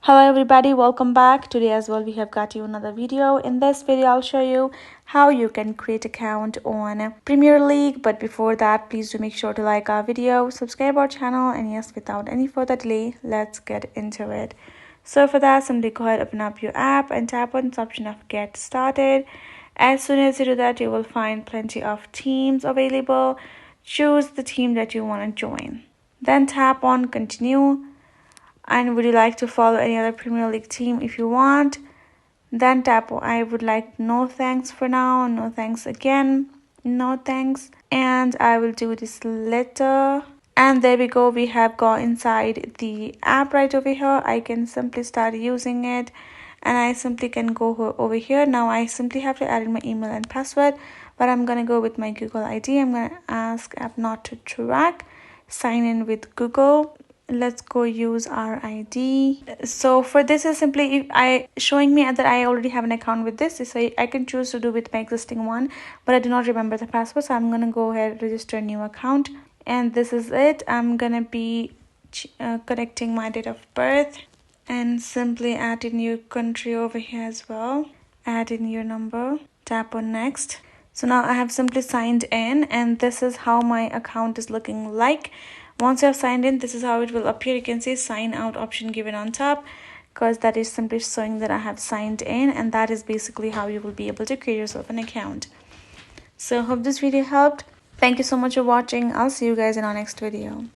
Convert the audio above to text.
Hello everybody, welcome back. Today as well we have got you another video. In this video I'll show you how you can create account on Premier League, but before that please do make sure to like our video, subscribe our channel, and yes, without any further delay, let's get into it. So for that, simply go ahead, open up your app and tap on this option of get started. As soon as you do that, you will find plenty of teams available. Choose the team that you want to join, then tap on continue. And would you like to follow any other Premier League team? If you want, then tap I would like no thanks for now, no thanks again, no thanks, and I will do this later. And there we go, we have got inside the app right over here. I can simply start using it, and I simply can go over here. Now I simply have to add in my email and password, but I'm gonna go with my Google ID. I'm gonna ask app not to track, sign in with Google. Let's go use our ID. So for this is simply showing me that I already have an account with this, so I can choose to do with my existing one, but I do not remember the password, so I'm gonna go ahead, register a new account, and this is it. I'm gonna be connecting my date of birth and simply add in your country over here as well, add in your number, tap on next. So now I have simply signed in, and this is how my account is looking like. Once you have signed in, this is how it will appear. You can see sign out option given on top, because that is simply showing that I have signed in, and that is basically how you will be able to create yourself an account. So hope this video helped. Thank you so much for watching. I'll see you guys in our next video.